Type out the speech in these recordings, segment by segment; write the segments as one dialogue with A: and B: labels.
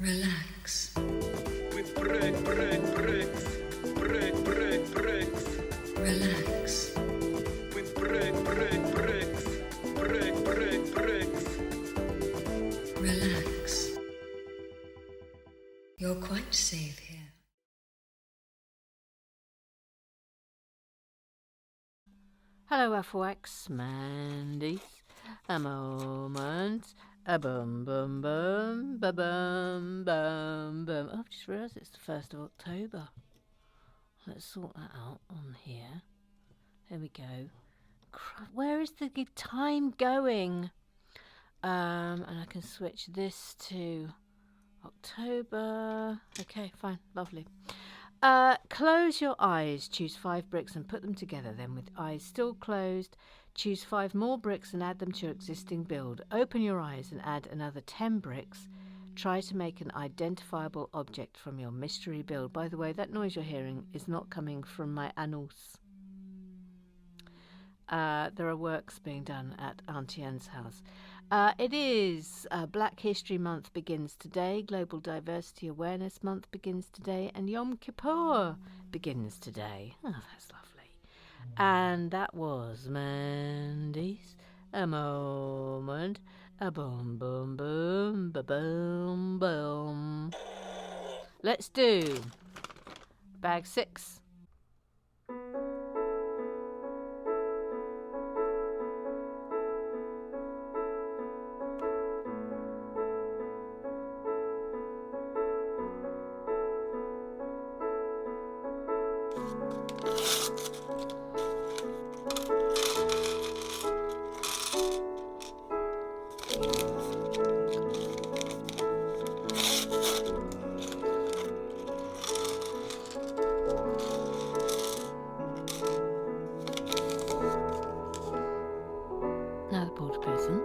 A: Relax.
B: We break bricks.
A: Relax.
B: We break bricks.
A: Relax. You're quite safe here.
C: Hello, FOX Mandy's. A moment. A bum bum bum ba bum bum bum. Oh, I've just realised it's the 1st of October. Let's sort that out on here. There we go. Where is the time going? And I can switch this to October. Okay, fine, lovely. Close your eyes, choose 5 bricks and put them together. Then with eyes still closed, choose 5 more bricks and add them to your existing build. Open your eyes and add another 10 bricks. Try to make an identifiable object from your mystery build. By the way, that noise you're hearing is not coming from my anus. There are works being done at Auntie Anne's house. It is Black History Month begins today, Global Diversity Awareness Month begins today, and Yom Kippur begins today. Oh, that's lovely. And that was Mandy's A Moment, a boom boom boom ba boom boom. Let's do bag 6. Now the porta person.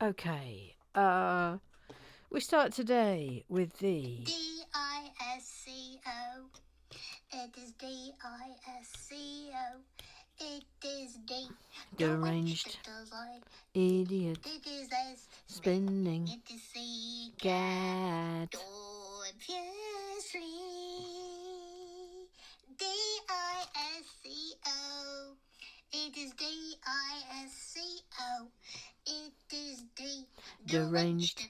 C: Okay, we start today with the
D: D-I-S-C-O. It is D-I-S-C-O. It is D.
C: deranged idiot
D: It is S.
C: spinning
D: It is C.
C: cat.
D: Obviously. D-I-S-C-O. It is D-I-S-C-O. It is D.
C: Deranged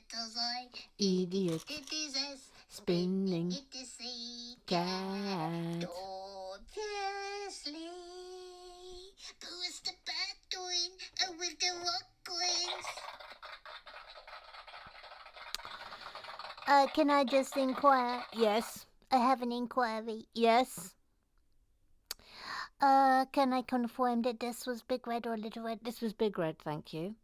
C: idiot
D: It is S.
C: spinning
D: It is C.
C: cat.
D: Obviously. Who's the bad doing with the rock coins? Can I just inquire?
C: Yes,
D: I have an inquiry.
C: yes.
D: Can I confirm that this was Big Red or Little Red?
C: This was Big Red, thank you.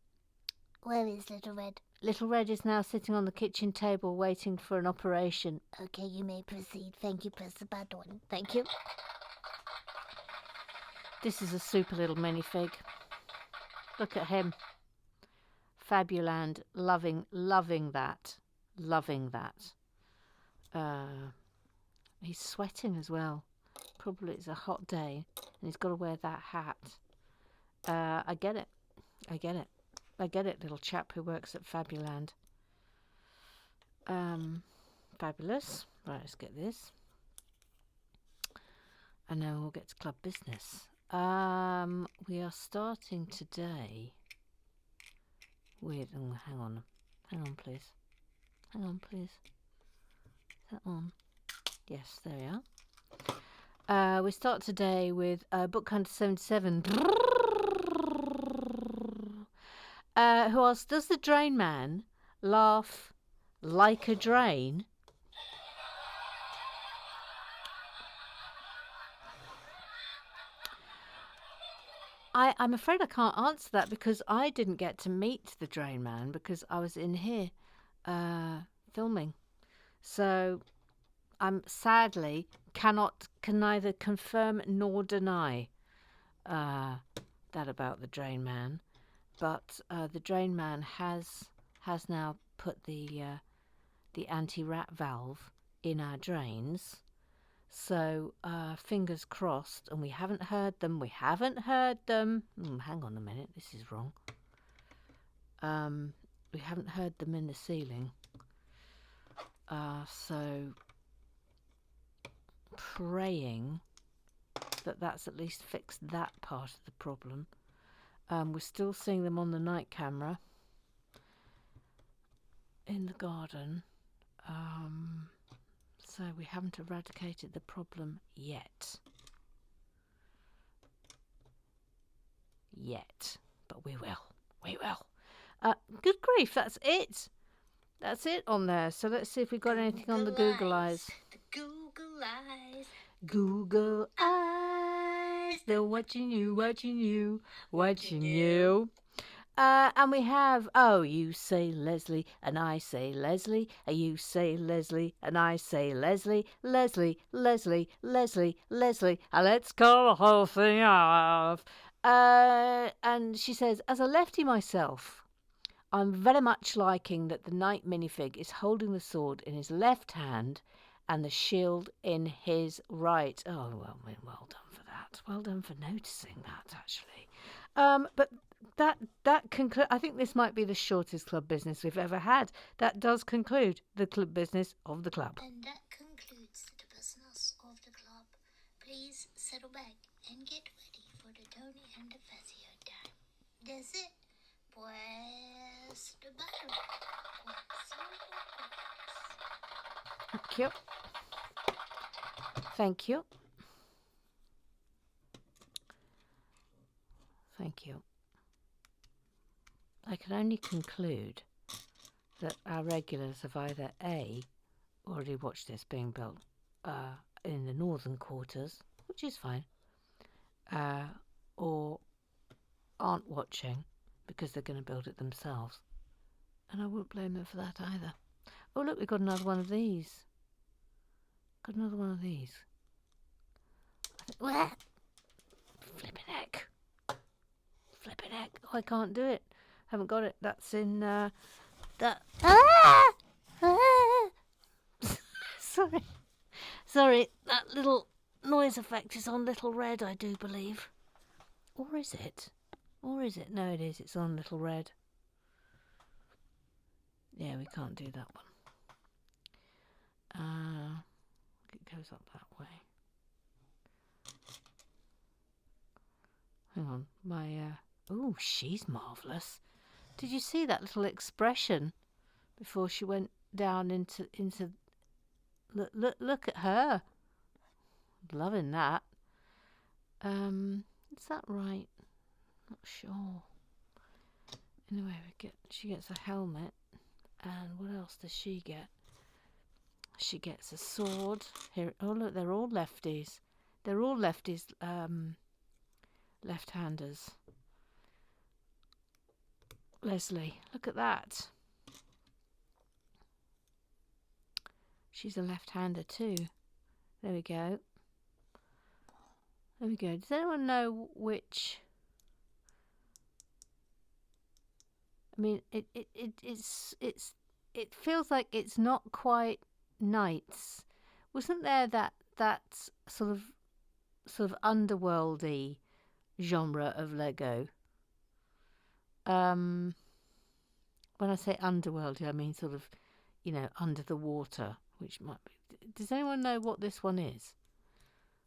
D: Where is Little Red?
C: Little Red is now sitting on the kitchen table waiting for an operation.
D: Okay, you may proceed. Thank you. Press the button.
C: Thank you. This is a super little minifig. Look at him. Fabuland, loving that. Loving that. He's sweating as well. Probably it's a hot day and he's got to wear that hat. I get it. I get it, little chap who works at Fabuland. Fabulous. Right, let's get this. And then we'll get to club business. We are starting today with... Oh, hang on, please. Is that on? Yes, there we are. We start today with Book Hunter 77. Who else? Does the Drain Man laugh like a drain? I'm afraid I can't answer that because I didn't get to meet the Drain Man because I was in here filming. So I'm sadly can neither confirm nor deny that about the Drain Man. But the Drain Man has now put the anti-rat valve in our drains. So fingers crossed, and we haven't heard them. Hang on a minute, this is wrong. We haven't heard them in the ceiling. So praying that that's at least fixed that part of the problem. We're still seeing them on the night camera in the garden. So we haven't eradicated the problem yet. But we will. Good grief, that's it. That's it on there. So let's see if we've got anything on the Google Eyes.
D: The Google Eyes.
C: Google Eyes, they're watching you. And we have, you say Leslie, and I say Leslie, you say Leslie, and I say Leslie, and let's call the whole thing off. And she says, as a lefty myself, I'm very much liking that the knight minifig is holding the sword in his left hand and the shield in his right. Oh, well done for that. Well done for noticing that, actually. But that conclude. I think this might be the shortest club business we've ever had. That does conclude the club business of the club.
D: And that concludes the business of the club. Please settle back and get ready for the Tony and the Fazio time. That's it. Press the button.
C: Thank you. I can only conclude that our regulars have either A, already watched this being built in the northern quarters, which is fine, or aren't watching because they're going to build it themselves. And I wouldn't blame them for that either. Oh, look, we've got another one of these. Flipping heck. Oh, I can't do it. Haven't got it. That's in that. Sorry. That little noise effect is on Little Red, I do believe. Or is it? No, it is. It's on Little Red. Yeah, we can't do that one. It goes up that way. Hang on, oh, she's marvellous. Did you see that little expression before she went down into? Look at her. Loving that. Is that right? Not sure. Anyway, she gets a helmet, and what else does she get? She gets a sword. Here, oh look, they're all lefties. Left-handers. Leslie, look at that. She's a left-hander too. There we go. Does anyone know which? I mean, it feels like it's not quite knights. Wasn't there that sort of underworldy genre of Lego? When I say underworldy, I mean sort of, under the water, which might be. Does anyone know what this one is?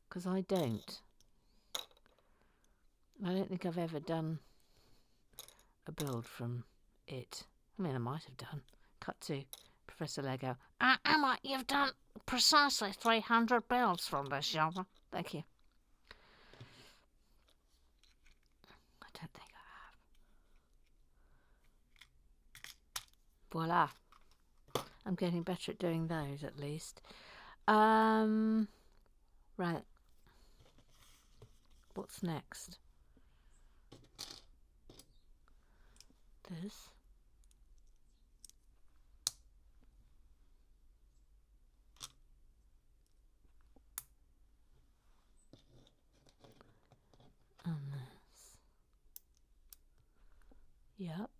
C: Because I don't. I don't think I've ever done a build from it. I mean, I might have done. Cut to Professor Lego. Emma, you've done precisely 300 builds from this genre. Thank you. I don't think I have. Voila. I'm getting better at doing those, at least. Right. What's next? This. And this. Yep.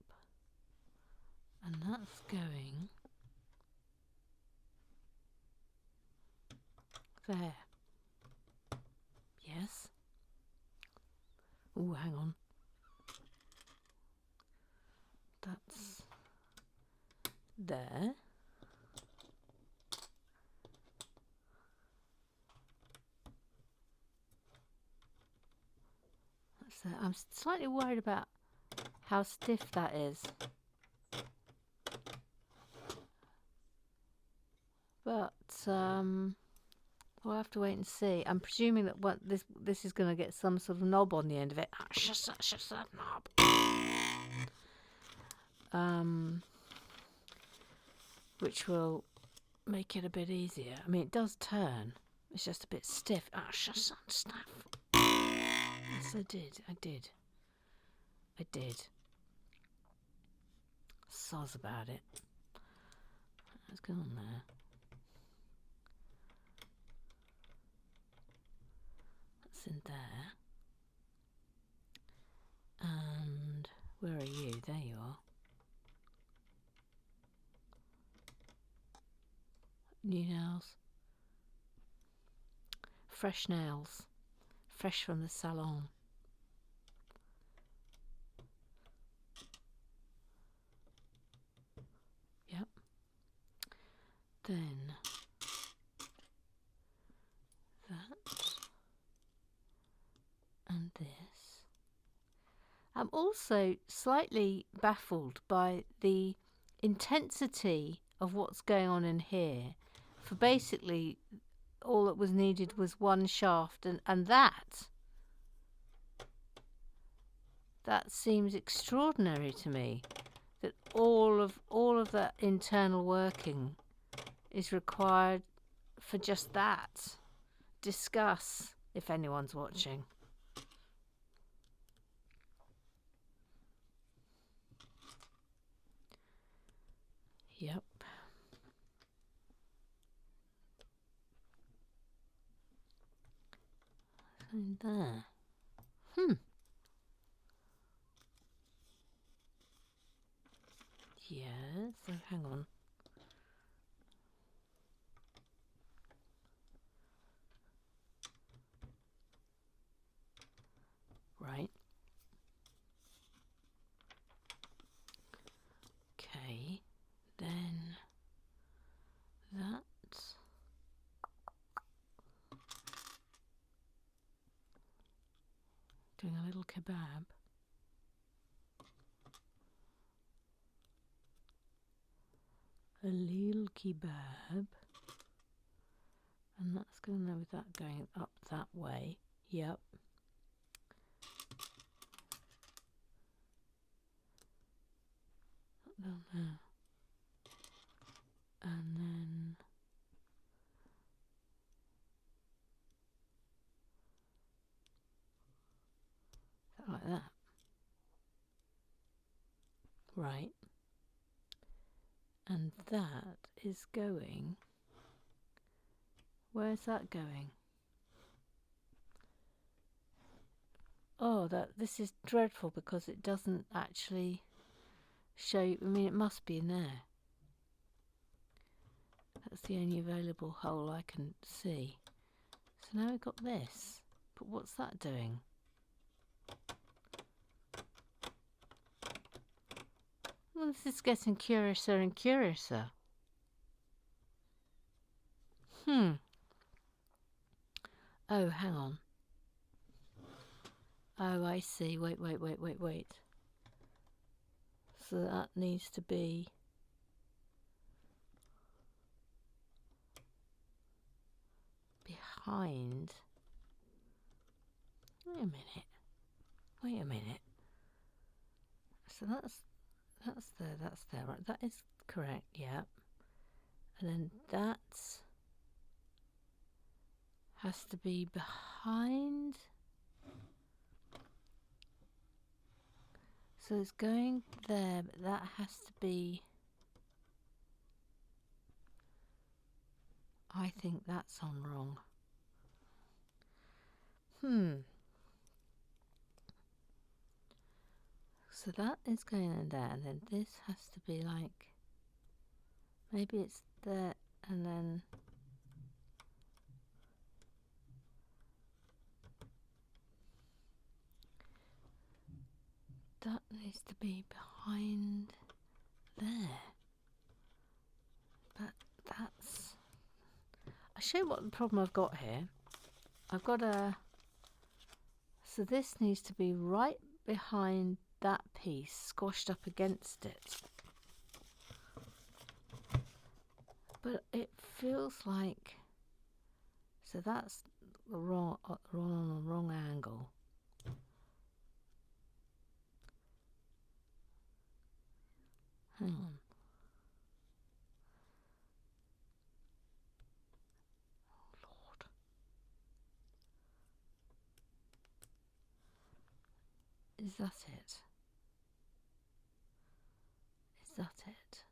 C: And that's going there. Yes. Oh, hang on. That's there. That's there. I'm slightly worried about how stiff that is. But we'll have to wait and see. I'm presuming that what this is going to get some sort of knob on the end of it. Just that knob. Which will make it a bit easier. I mean, it does turn. It's just a bit stiff. Just that stuff. Yes, I did. Soz about it. Let's go on there. That's in there. And where are you? There you are. New nails. Fresh nails. Fresh from the salon. Yep. Then that and this. I'm also slightly baffled by the intensity of what's going on in here. For basically all that was needed was one shaft, and that seems extraordinary to me, that all of that internal working is required for just that. Discuss if anyone's watching. Yep. In there. Yes, so hang on. Right. Okay. Then that. Doing a little kebab. A little kebab. And that's going there with that going up that way. Yep. Down there. And then like that. Right. And that is going. Where's that going? Oh, this is dreadful because it doesn't actually show. I mean, it must be in there. That's the only available hole I can see. So now we've got this. But what's that doing? Well, this is getting curiouser and curiouser. Oh, hang on. Oh, I see. Wait. So that needs to be behind. Wait a minute. So that's there, right? That is correct, yeah. And then that has to be behind. So it's going there, but that has to be. I think that's on wrong. So that is going in there, and then this has to be like Maybe it's there and then... That needs to be behind there. But that's... I'll show you what the problem I've got here. I've got a... So this needs to be right behind that piece, squashed up against it. But it feels like... So that's the wrong angle. Hang on. Oh, Lord. Is that it? Is that it?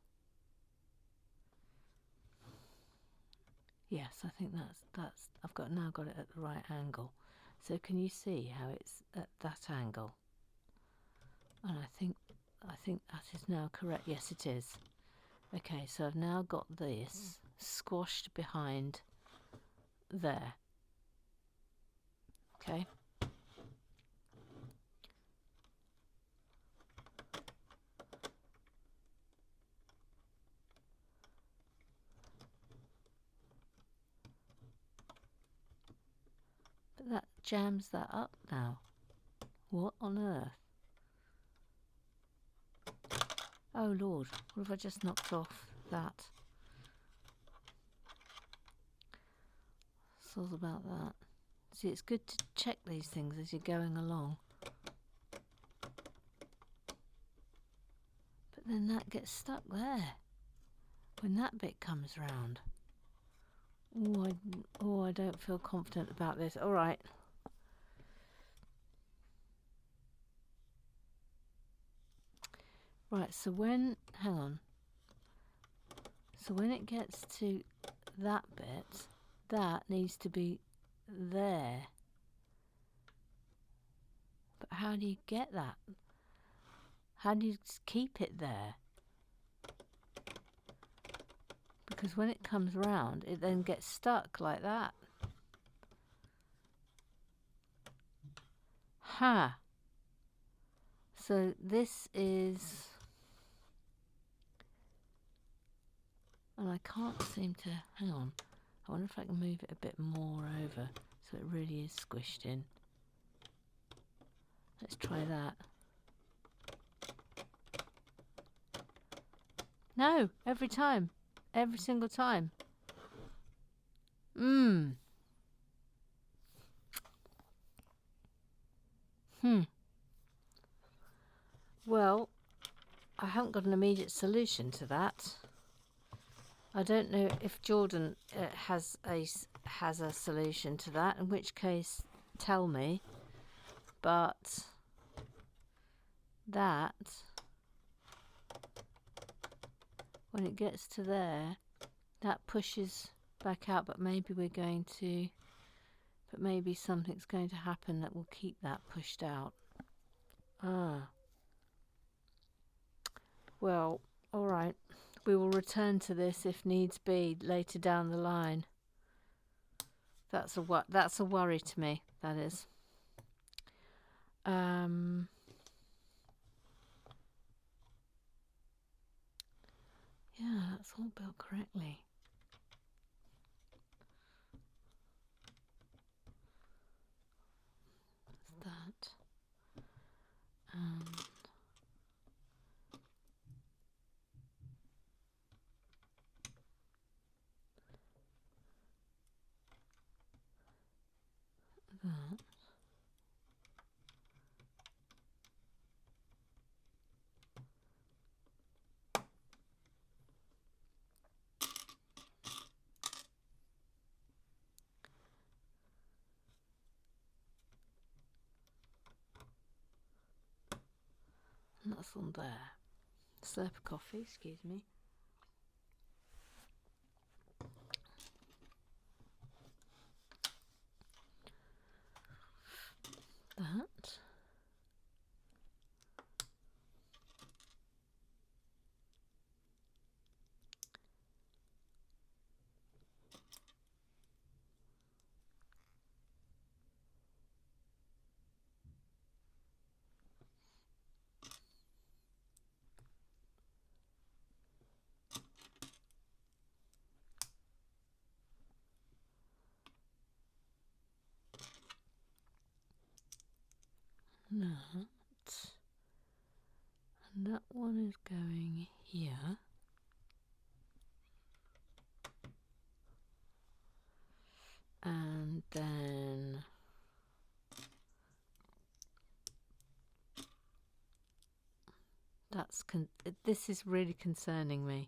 C: Yes, I think that's I've now got it at the right angle. So can you see how it's at that angle? And I think that is now correct. Yes, it is. Okay, so I've now got this squashed behind there. Okay. But that jams that up now. What on earth? Oh Lord, what have I just knocked off that? It's all about that. See, it's good to check these things as you're going along. But then that gets stuck there when that bit comes round. Oh, I don't feel confident about this. All right. Right, so when, hang on. So when it gets to that bit, that needs to be there. But how do you get that? How do you keep it there? Because when it comes round, it then gets stuck like that. Ha! So this is... And I can't seem to... Hang on. I wonder if I can move it a bit more over so it really is squished in. Let's try that. No! Every time. Every single time. Well, I haven't got an immediate solution to that. I don't know if Jordan has a solution to that, in which case tell me. But that, when it gets to there, that pushes back out, but maybe maybe something's going to happen that will keep that pushed out. Well, all right. We will return to this if needs be later down the line. That's a worry to me, that is. Yeah, that's all built correctly. That's that. That. And that's on there. Slurp of coffee, excuse me. That. that. And that one is going here. And then this is really concerning me.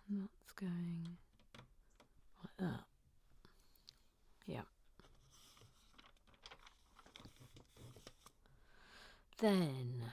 C: And that's going like that. Yeah. Then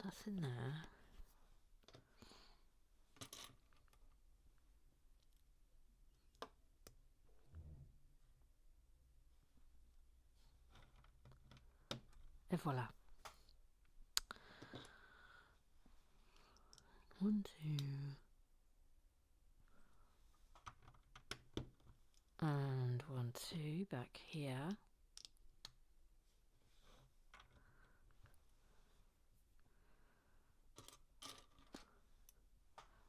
C: that's in there. Et voila. 1, 2. And 1, 2 back here.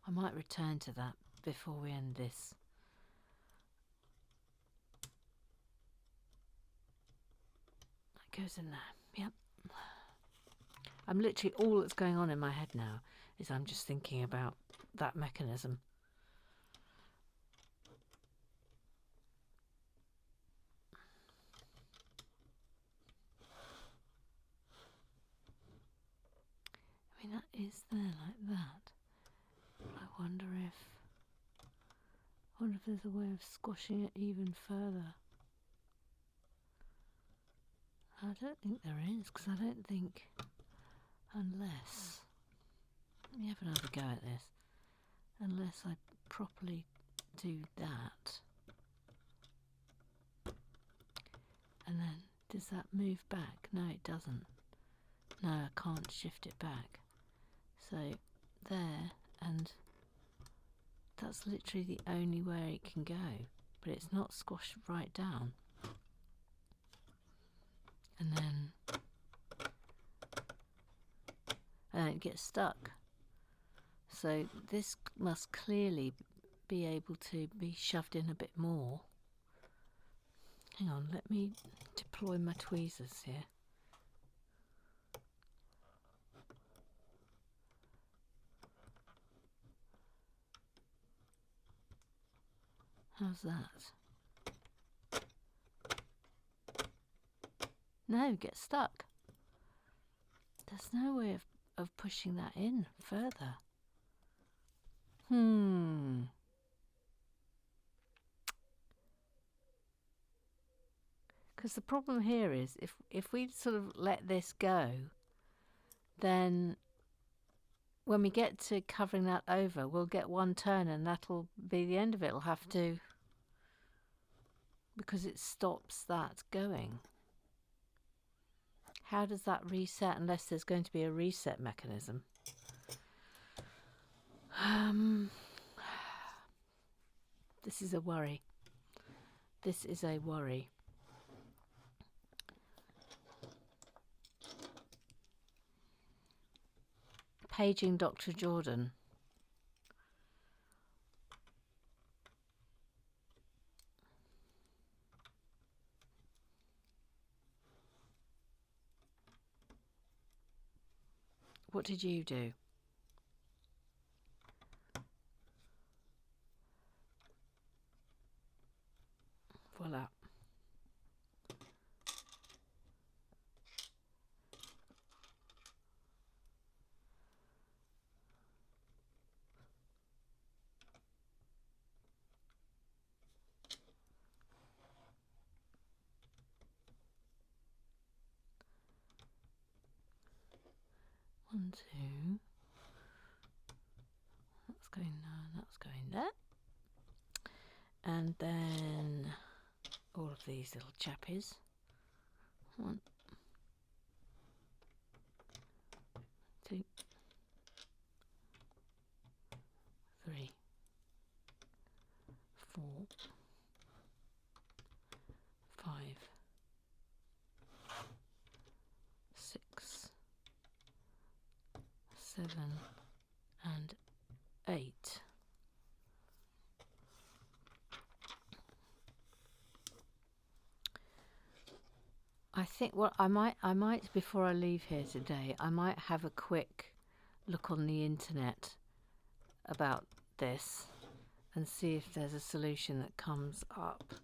C: I might return to that before we end this. That goes in there. Yep. I'm literally, all that's going on in my head now is I'm just thinking about that mechanism. I mean, that is there like that. But I wonder if there's a way of squashing it even further. I don't think there is, because I don't think, unless, let me have another go at this, unless I properly do that. And then, does that move back? No, it doesn't. No, I can't shift it back. So, there, and that's literally the only way it can go. But it's not squashed right down. And then it gets stuck. So this must clearly be able to be shoved in a bit more. Hang on, let me deploy my tweezers here. How's that? No, get stuck. There's no way of pushing that in further. Because the problem here is if we sort of let this go, then when we get to covering that over, we'll get one turn and that'll be the end of it. It'll have to, because it stops that going. How does that reset unless there's going to be a reset mechanism? This is a worry. This is a worry. Paging Dr. Jordan. What did you do? Voila. One, two. That's going there, that's going there. And then all of these little chappies. 1, 2, 3, 4, 5, 6, 7, and 8. I think what I might before I leave here today, I might have a quick look on the internet about this and see if there's a solution that comes up,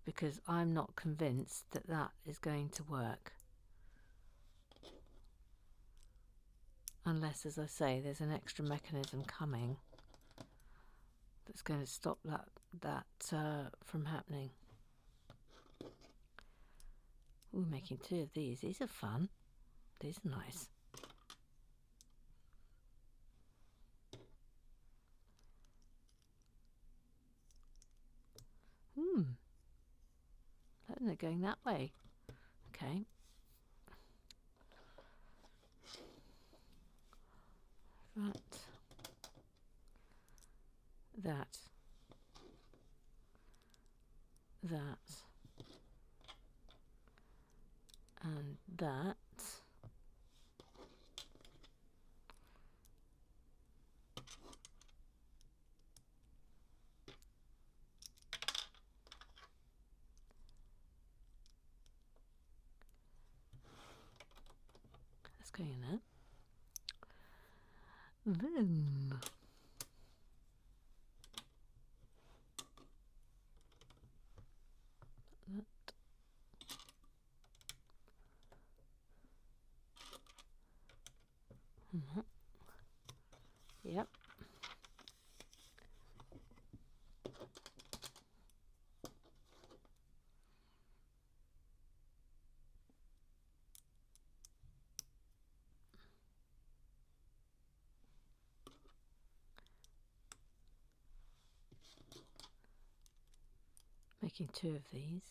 C: because I'm not convinced that that is going to work. Unless, as I say, there's an extra mechanism coming that's going to stop that from happening. Ooh, making 2 of these. These are fun. These are nice. Oh, they're going that way. Okay. That. And that. That's going in there. Then that. Yep. Making 2 of these.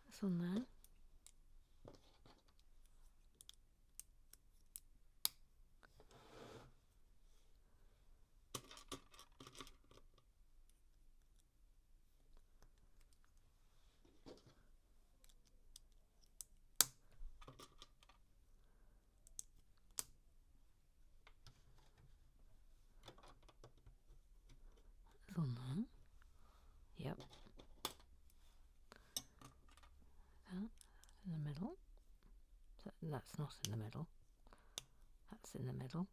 C: That's on there. That's on there. Yep. That's in the middle. That's not in the middle. That's in the middle.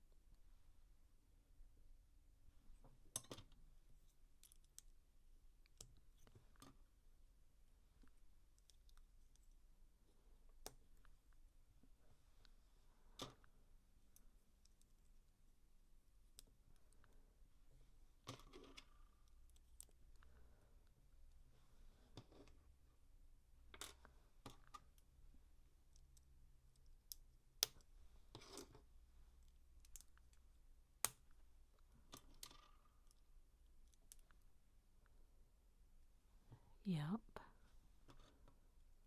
C: Yep.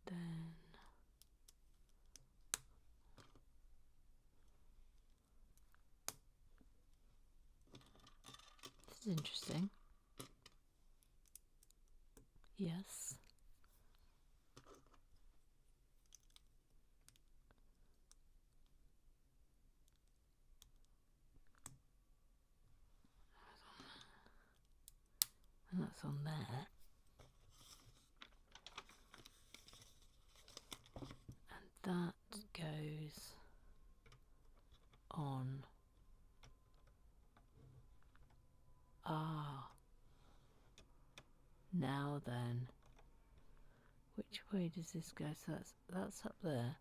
C: Then this is interesting. Yes. And that's on there. And that goes on. Ah. Now then. Which way does this go? So that's up there.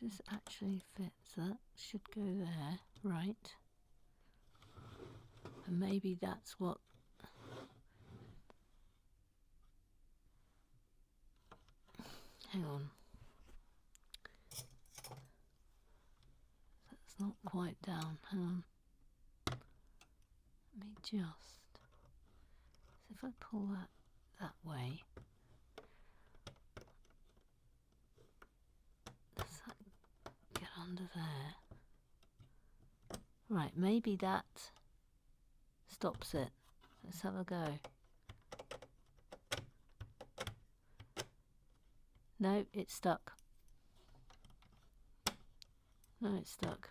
C: This actually fits. That should go there, right? And maybe that's what... Hang on. That's not quite down. Hang on. Let me just... So if I pull that way... Does that get under there? Right, maybe that stops it. Let's have a go. No, it's stuck. No, it's stuck.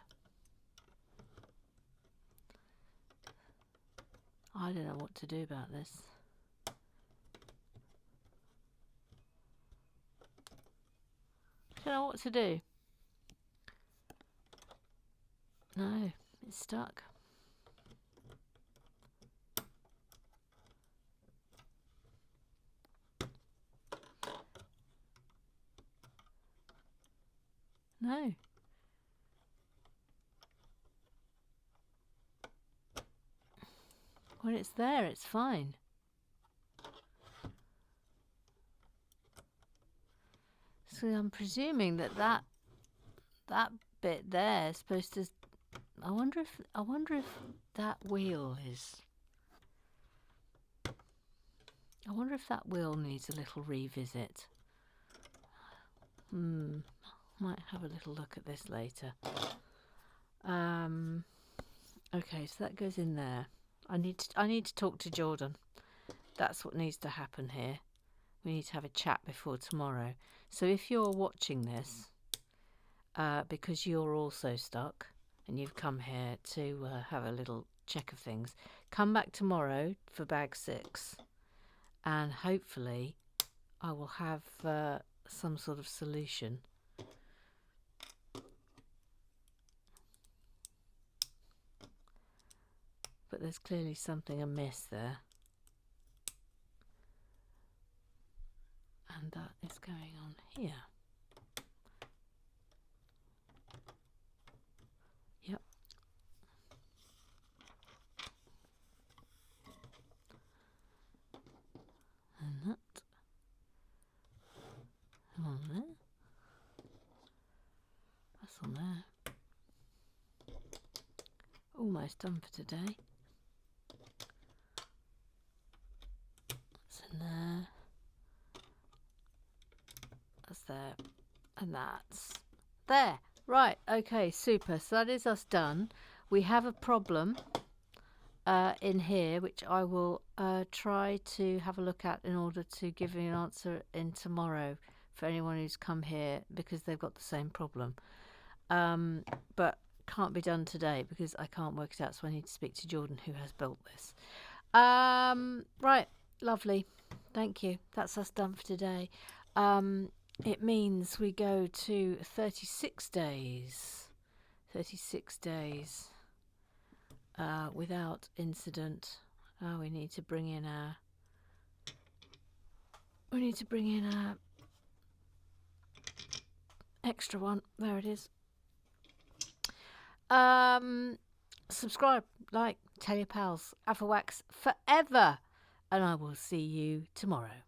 C: I don't know what to do about this. I don't know what to do. No, it's stuck. No. When it's there, it's fine. So I'm presuming that bit there is supposed to... I wonder if that wheel is... I wonder if that wheel needs a little revisit. Might have a little look at this later. Okay, so that goes in there. I need to talk to Jordan. That's what needs to happen here. We need to have a chat before tomorrow. So if you're watching this, because you're also stuck and you've come here to have a little check of things, come back tomorrow for bag 6, and hopefully I will have some sort of solution. But there's clearly something amiss there. And that is going on here. Yep. And that. On there. That's on there. Almost done for today. That's in there. That's there. And that's there. Right, okay, super. So that is us done. We have a problem in here, which I will try to have a look at in order to give you an answer in tomorrow for anyone who's come here, because they've got the same problem. But can't be done today because I can't work it out, so I need to speak to Jordan, who has built this. Right, lovely. Thank you. That's us done for today. It means we go to 36 days. 36 days without incident. We need to bring in our... We need to bring in our extra one. There it is. Subscribe, like, tell your pals. Alpha Wax forever. And I will see you tomorrow.